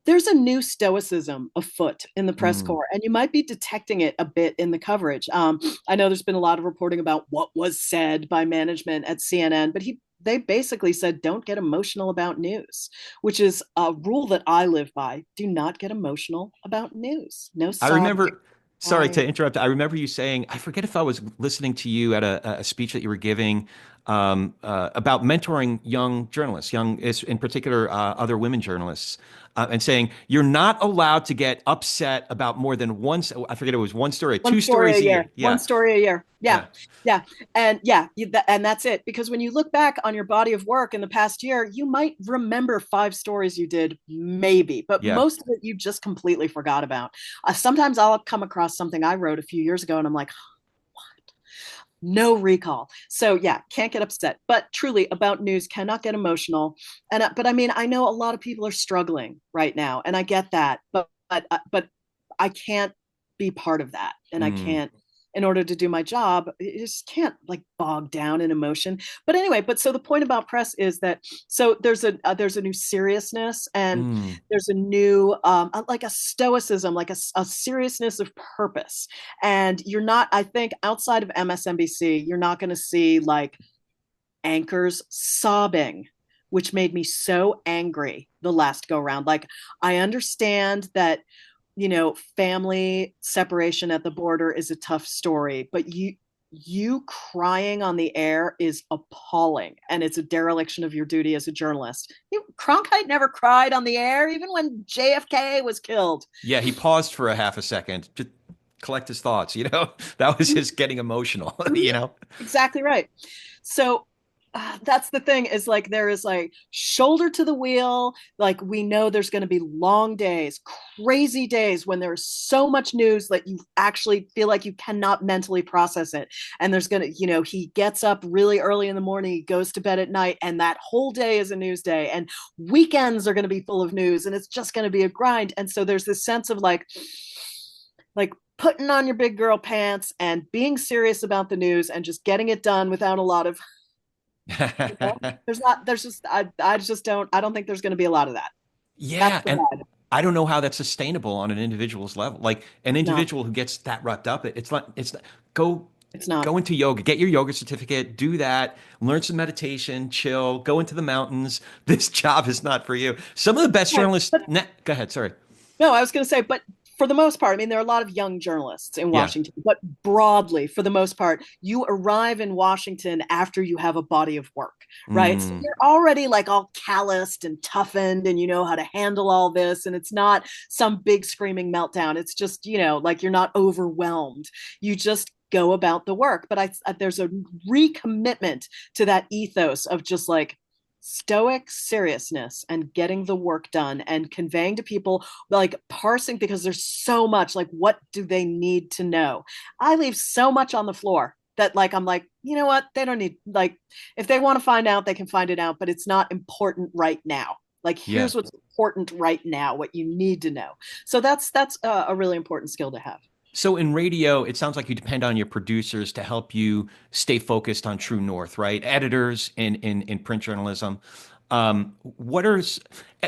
There's a new stoicism afoot in the press Mm, corps, and you might be detecting it a bit in the coverage. I know there's been a lot of reporting about what was said by management at CNN, but they basically said don't get emotional about news, which is a rule that I live by. Do not get emotional about news. No I sobbing, remember, sorry to crying. interrupt. I remember you saying, I forget if I was listening to you at a speech that you were giving about mentoring young journalists, in particular, other women journalists, and saying, you're not allowed to get upset about more than one, I forget it was one story, One two story a stories a year. year. One Yeah. story a year. Yeah. Yeah. Yeah. And yeah, and that's it. Because when you look back on your body of work in the past year, you might remember 5 stories you did, maybe, but Yeah. most of it you just completely forgot about. Sometimes I'll come across something I wrote a few years ago and I'm like, no recall. So yeah, can't get upset. But truly, about news, cannot get emotional. And but I mean, I know a lot of people are struggling right now, and I get that. But I can't be part of that, and I Mm. can't. In order to do my job, I just can't like bog down in emotion. But anyway, but so the point about press is that so there's a new seriousness and Mm. there's a new like a stoicism, like a seriousness of purpose, and you're not, I think, outside of MSNBC, you're not going to see like anchors sobbing, which made me so angry the last go round. Like, I understand that, family separation at the border is a tough story, but you crying on the air is appalling, and it's a dereliction of your duty as a journalist. Cronkite never cried on the air, even when JFK was killed. Yeah. He paused for a half a second to collect his thoughts, that was his getting emotional, Exactly right. So that's the thing, is like there is like shoulder to the wheel. Like, we know there's going to be long days, crazy days when there's so much news that you actually feel like you cannot mentally process it. And there's going to, he gets up really early in the morning, he goes to bed at night, and that whole day is a news day. And weekends are going to be full of news, and it's just going to be a grind. And so there's this sense of like putting on your big girl pants and being serious about the news and just getting it done without a lot of there's not there's just I just don't think there's going to be a lot of that. That's Yeah, the and vibe. I don't know how that's sustainable on an individual's level. Like an It's not. individual who gets that wrapped up, it's not, go It's not. go into yoga, get your yoga certificate, do that, learn some meditation, chill, go into the mountains. This job is not for you. Some of the best Right. journalists, But go ahead, sorry. no, I was going to say, but for the most part, I mean, there are a lot of young journalists in Yeah. Washington, but broadly, for the most part, you arrive in Washington after you have a body of work, right? So Mm, you're already like all calloused and toughened and you know how to handle all this. And it's not some big screaming meltdown. It's just, like you're not overwhelmed. You just go about the work. But there's a recommitment to that ethos of just like, stoic seriousness and getting the work done and conveying to people, like parsing, because there's so much, like what do they need to know. I leave so much on the floor that like I'm like, you know what, they don't need, like, if they want to find out they can find it out, but it's not important right now. Like yeah. here's what's important right now, what you need to know. So that's a really important skill to have. So in radio, it sounds like you depend on your producers to help you stay focused on true north, right? Editors in print journalism. What are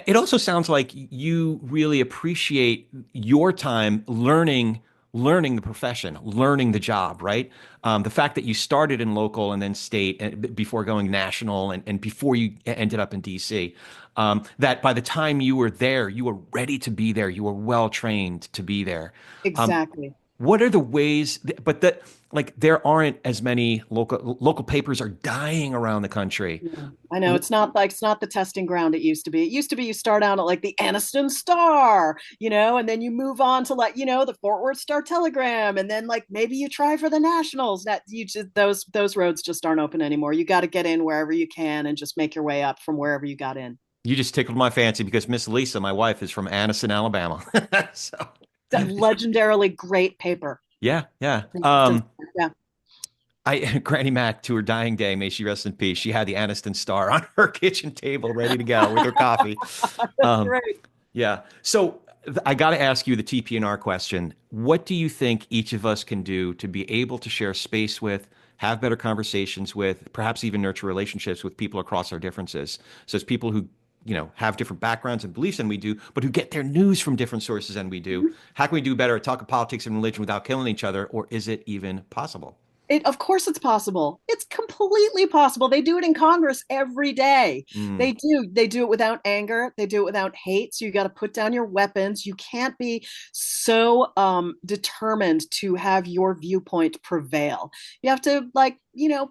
it also sounds like you really appreciate your time learning the profession, learning the job, right? The fact that you started in local and then state before going national and before you ended up in DC. That by the time you were there, you were ready to be there. You were well trained to be there. Exactly. What are the ways, but that like there aren't as many local papers are dying around the country. Yeah, I know it's not the testing ground it used to be. It used to be you start out at like the Anniston Star, and then you move on to like, the Fort Worth Star Telegram, and then like maybe you try for the Nationals. That you just those roads just aren't open anymore. You got to get in wherever you can and just make your way up from wherever you got in. You just tickled my fancy because Miss Lisa, my wife, is from Anniston, Alabama. So That legendarily great paper. yeah, yeah. Yeah. I Granny Mac to her dying day, may she rest in peace. She had the Aniston Star on her kitchen table, ready to go with her coffee. That's Um, great. yeah. So I got to ask you the TPNR question. What do you think each of us can do to be able to share space with, have better conversations with, perhaps even nurture relationships with people across our differences? So it's people who, have different backgrounds and beliefs than we do, but who get their news from different sources than we do. How can we do better at talking politics and religion without killing each other, or is it even possible? Of course it's possible. It's completely possible. They do it in Congress every day. Mm, They do it without anger. They do it without hate. So you got to put down your weapons. You can't be so determined to have your viewpoint prevail. You have to, like,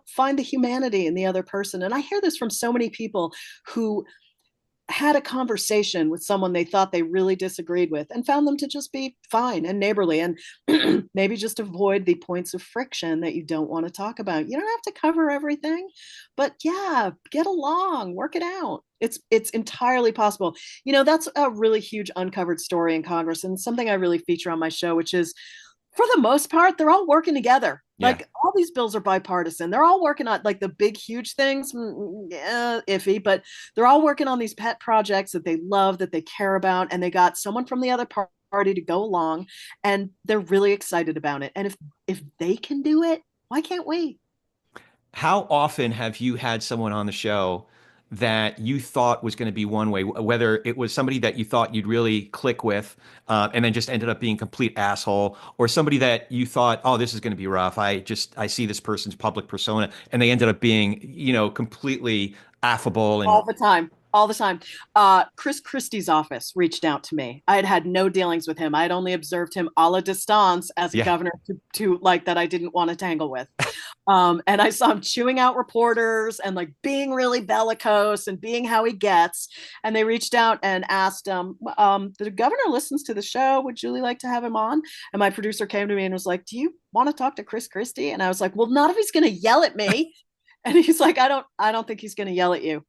find the humanity in the other person. And I hear this from so many people who had a conversation with someone they thought they really disagreed with and found them to just be fine and neighborly, and maybe just avoid the points of friction that you don't want to talk about. You don't have to cover everything, but yeah, get along, work it out. It's entirely possible. That's a really huge uncovered story in Congress and something I really feature on my show, which is, for the most part, they're all working together. yeah. Like all these bills are bipartisan. They're all working on like the big, huge things, yeah, iffy, but they're all working on these pet projects that they love, that they care about, and they got someone from the other party to go along, and they're really excited about it. And if they can do it, why can't we? How often have you had someone on the show that you thought was going to be one way, whether it was somebody that you thought you'd really click with, and then just ended up being a complete asshole, or somebody that you thought, oh, this is going to be rough. I see this person's public persona, and they ended up being, completely affable and All the time. All the time. Chris Christie's office reached out to me. I had had no dealings with him. I had only observed him a la distance as a yeah, governor to like that I didn't want to tangle with. And I saw him chewing out reporters and like being really bellicose and being how he gets. And they reached out and asked the governor listens to the show. Would Julie like to have him on? And my producer came to me and was like, do you want to talk to Chris Christie? And I was like, well, not if he's going to yell at me. And he's like, I don't think he's going to yell at you.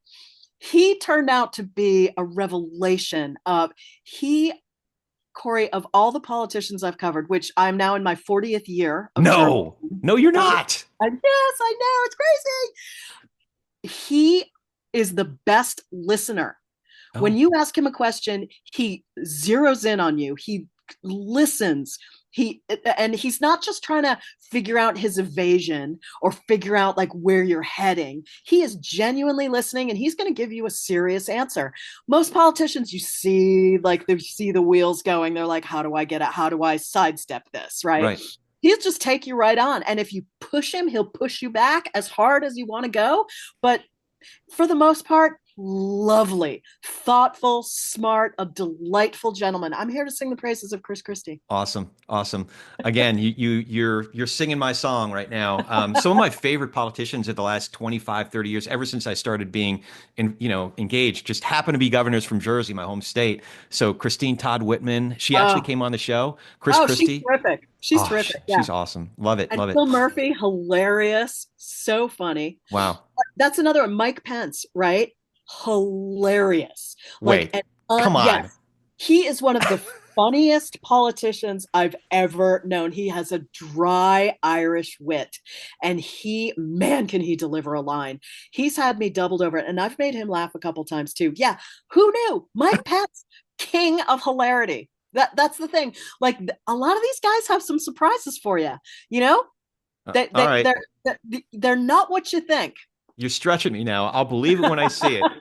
He turned out to be a revelation of he Corey, of all the politicians I've covered, which I'm now in my 40th year of journalism. no, you're not. Yes, I know, it's crazy. He is the best listener. When Oh, you ask him a question, he zeroes in on you. He listens. And he's not just trying to figure out his evasion or figure out like where you're heading. He is genuinely listening, and he's going to give you a serious answer. Most politicians, you see, like they see the wheels going. They're like, how do I get it? How do I sidestep this? Right. Right. He'll just take you right on. And if you push him, he'll push you back as hard as you want to go. But for the most part, lovely, thoughtful, smart, a delightful gentleman. I'm here to sing the praises of Chris Christie. Awesome. Awesome. Again, you're singing my song right now. Some of my favorite politicians of the last 25, 30 years, ever since I started being engaged, just happen to be governors from Jersey, my home state. So Christine Todd Whitman, she actually Oh, came on the show. Chris oh, she's Christie. terrific. She's Oh, terrific. Yeah. she's awesome. Love it. And Love it. Phil Murphy, hilarious, so funny. Wow. That's another one. Mike Pence, right? Hilarious. Like, Wait, come on. yes, he is one of the funniest politicians I've ever known. He has a dry Irish wit, and man, can he deliver a line. He's had me doubled over it, and I've made him laugh a couple times too. Yeah, who knew? Mike Pence, king of hilarity. That's the thing. Like a lot of these guys have some surprises for you. You know, they, All they right. they're not what you think. You're stretching me now. I'll believe it when I see it.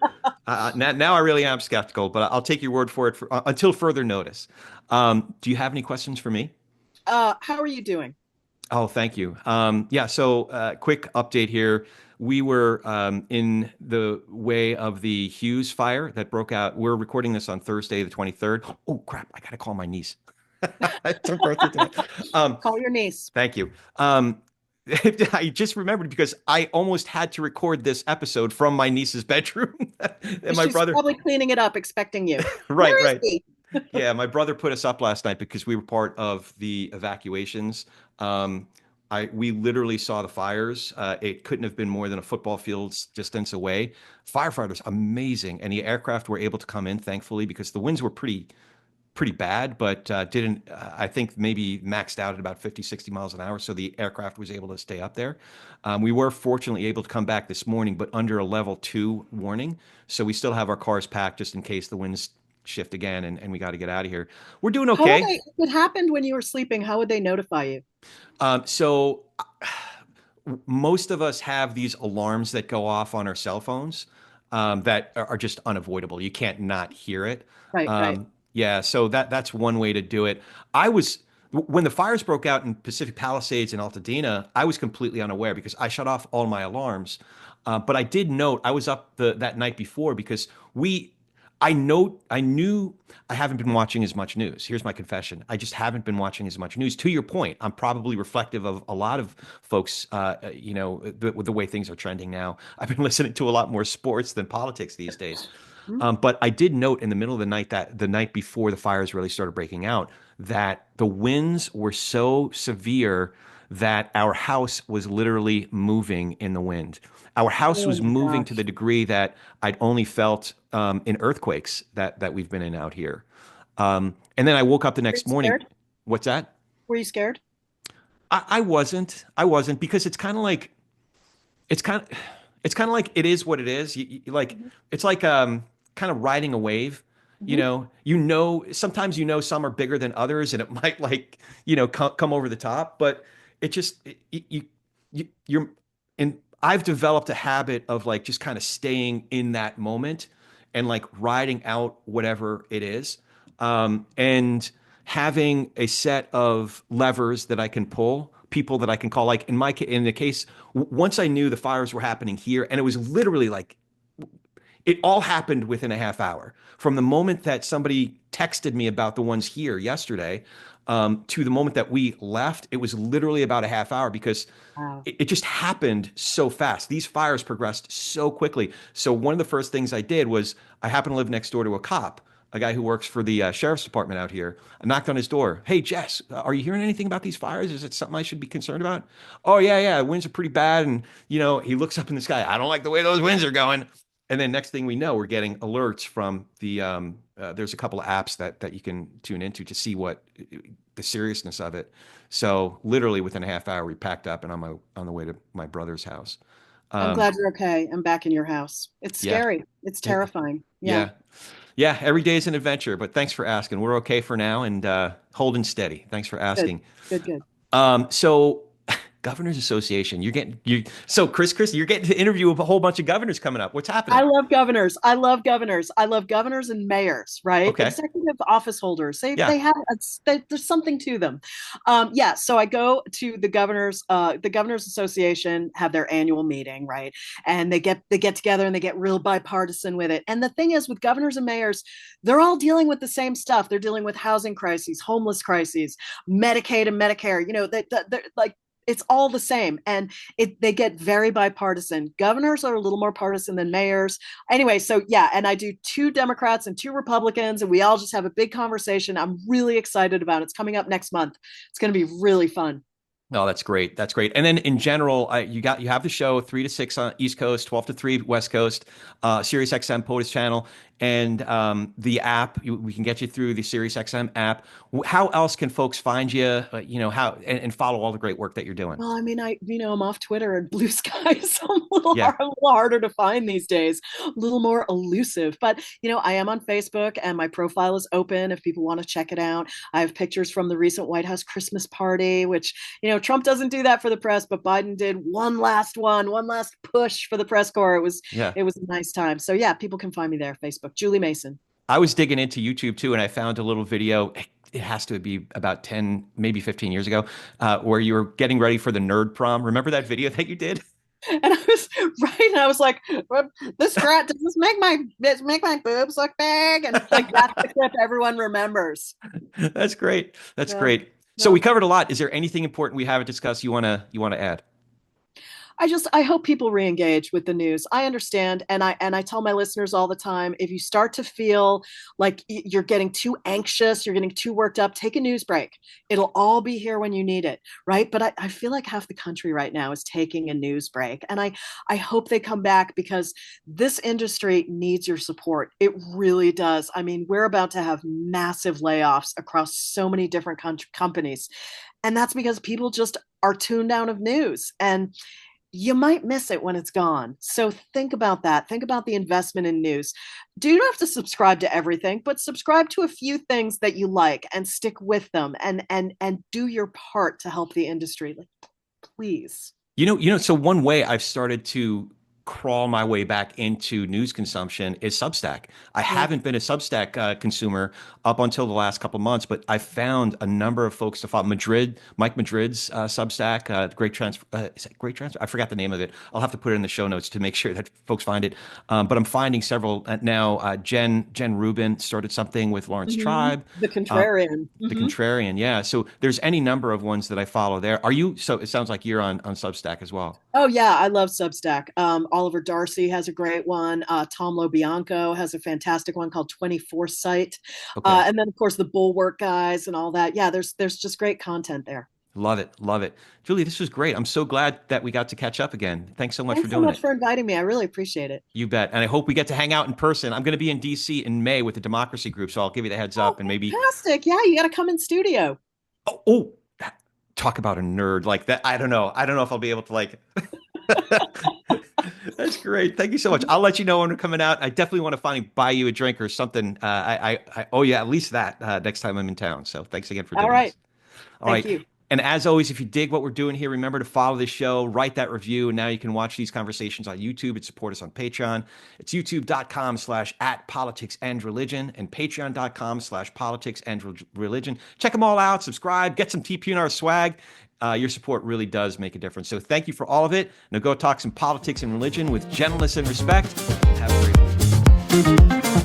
Now I really am skeptical, but I'll take your word for it until further notice. Do you have any questions for me? How are you doing? Oh, thank you. Yeah, so quick update here. We were in the way of the Hughes fire that broke out. We're recording this on Thursday, the 23rd. Oh, crap. I got to call my niece. It's her birthday today. Call your niece. Thank you. I just remembered because I almost had to record this episode from my niece's bedroom. And my She's brother, probably cleaning it up, expecting you. right, Where is right. he? Yeah, my brother put us up last night because we were part of the evacuations. Um, we literally saw the fires. It couldn't have been more than a football field's distance away. Firefighters, amazing, and the aircraft were able to come in, thankfully, because the winds were pretty bad, but didn't, I think maybe maxed out at about 50, 60 miles an hour. So the aircraft was able to stay up there. We were fortunately able to come back this morning, but under a level 2 warning. So we still have our cars packed just in case the winds shift again and we got to get out of here. We're doing How would okay. they, if it happened when you were sleeping, how would they notify you? So most of us have these alarms that go off on our cell phones that are just unavoidable. You can't not hear it. Right, right. Yeah, so that's one way to do it. I was when the fires broke out in Pacific Palisades and Altadena, I was completely unaware because I shut off all my alarms. But I did note I was up that night before because I knew I haven't been watching as much news. Here's my confession. I just haven't been watching as much news. To your point, I'm probably reflective of a lot of folks, the way things are trending now. I've been listening to a lot more sports than politics these days. Mhm. But I did note in the middle of the night that the night before the fires really started breaking out, that the winds were so severe that our house was literally moving in the wind. Our house Oh was my moving to the gosh. degree that I'd only felt in earthquakes that we've been in out here. And then I woke up the Were you next morning. scared? What's that? Were you scared? I wasn't. I wasn't because it's kind of like it's kind of it's kind of like it is what it is. Like Mhm. it's like kind of riding a wave. Mhm. Sometimes some are bigger than others, and it might like come over the top. But it just you're and I've developed a habit of like just kind of staying in that moment and like riding out whatever it is, and having a set of levers that I can pull, people that I can call. Like in the case, once I knew the fires were happening here, and it was literally like it all happened within a half hour from the moment that somebody texted me about the ones here yesterday, to the moment that we left. It was literally about a half hour because Wow. it just happened so fast. These fires progressed so quickly. So one of the first things I did was I happen to live next door to a cop, a guy who works for the sheriff's department out here. I knocked on his door. Hey, Jess, are you hearing anything about these fires? Is it something I should be concerned about? Oh, yeah, yeah. Winds are pretty bad. And, he looks up in the sky. I don't like the way those winds are going. And then next thing we know, we're getting alerts from there's a couple of apps that you can tune into to see what the seriousness of it. So literally within a half hour, we packed up and on the way to my brother's house. I'm glad you're okay. I'm back in your house. It's Yeah. scary. It's Yeah. terrifying. Yeah. Yeah. Yeah. Every day is an adventure, but thanks for asking. We're okay for now and holding steady. Thanks for Good. asking. Good, good. So Governors Association, so Chris, you're getting to interview a whole bunch of governors coming up. What's I happening? love governors. I love governors. I love governors and mayors, right? Okay. Executive office holders. They Yeah. they have there's something to them. Yeah. So I go to the governors association have their annual meeting, right? And they get together and they get real bipartisan with it. And the thing is, with governors and mayors, they're all dealing with the same stuff. They're dealing with housing crises, homeless crises, Medicaid and Medicare. They're like it's all the same, and they get very bipartisan. Governors are a little more partisan than mayors. Anyway, so yeah, and I do 2 Democrats and 2 Republicans, and we all just have a big conversation. I'm really excited about it. It's coming up next month. It's going to be really fun. Oh, that's great. That's great. And then in general, you have the show 3 to 6 on East Coast, 12 to 3 West Coast, SiriusXM POTUS channel, and the app. We can get you through the SiriusXM app. How else can folks find you? How and follow all the great work that you're doing. Well, I mean, I'm off Twitter and Blue Sky, so I'm Yeah. a little harder to find these days, a little more elusive. But I am on Facebook, and my profile is open if people want to check it out. I have pictures from the recent White House Christmas party, which Trump doesn't do that for the press, but Biden did one last push for the press corps. Yeah. It was a nice time. So yeah, people can find me there. Facebook, Julie Mason. I was digging into YouTube too, and I found a little video. It has to be about 10, maybe 15 years ago, where you were getting ready for the nerd prom. Remember that video that you did? And I was right, and I was like, well, "This does this make my boobs look big?" And like that's the clip everyone remembers. That's great. That's Yeah, great. So yeah. we covered a lot. Is there anything important we haven't discussed you wanna add? I hope people re-engage with the news. I understand, and I tell my listeners all the time, if you start to feel like you're getting too anxious, you're getting too worked up, take a news break. It'll all be here when you need it, right? But I feel like half the country right now is taking a news break, and I hope they come back because this industry needs your support. It really does. I mean, we're about to have massive layoffs across so many different companies, and that's because people just are tuned out of news, and you might miss it when it's gone. So think about that. Think about the investment in news. Do you have to subscribe to everything, but subscribe to a few things that you like and stick with them and do your part to help the industry. Like, please. So one way I've started to crawl my way back into news consumption is Substack. I Yeah. haven't been a Substack consumer up until the last couple months, but I found a number of folks to follow. Mike Madrid's Substack, Great Transfer. Is it Great Transfer? I forgot the name of it. I'll have to put it in the show notes to make sure that folks find it. But I'm finding several now. Jen Rubin started something with Lawrence Mhm. Tribe. The Uh, contrarian. the Mhm. Contrarian, yeah. So there's any number of ones that I follow there. Are you? So it sounds like you're on Substack as well. Oh yeah, I love Substack. Oliver Darcy has a great one. Tom LoBianco has a fantastic one called 24 Sight. Okay. And then of course the Bulwark guys and all that. Yeah, there's just great content there. Love it. Love it. Julie, this was great. I'm so glad that we got to catch up again. Thanks so much for Thanks so doing much it. for inviting me. I really appreciate it. You bet. And I hope we get to hang out in person. I'm going to be in DC in May with the Democracy Group, so I'll give you the heads Oh, up and maybe. fantastic. Yeah, you got to come in studio. Oh, talk about a nerd like that. I don't know. I don't know if I'll be able to like. That's great. Thank you so much. I'll let you know when we're coming out. I definitely want to finally buy you a drink or something. I owe you at least that next time I'm in town. So thanks again for All doing right. this. All Thank right. you. And as always, if you dig what we're doing here, remember to follow this show, write that review, and now you can watch these conversations on YouTube and support us on Patreon. It's youtube.com/@politicsandreligion and patreon.com/politicsandreligion. Check them all out, subscribe, get some TPNR swag. Your support really does make a difference. So thank you for all of it. Now go talk some politics and religion with gentleness and respect. Have a great one.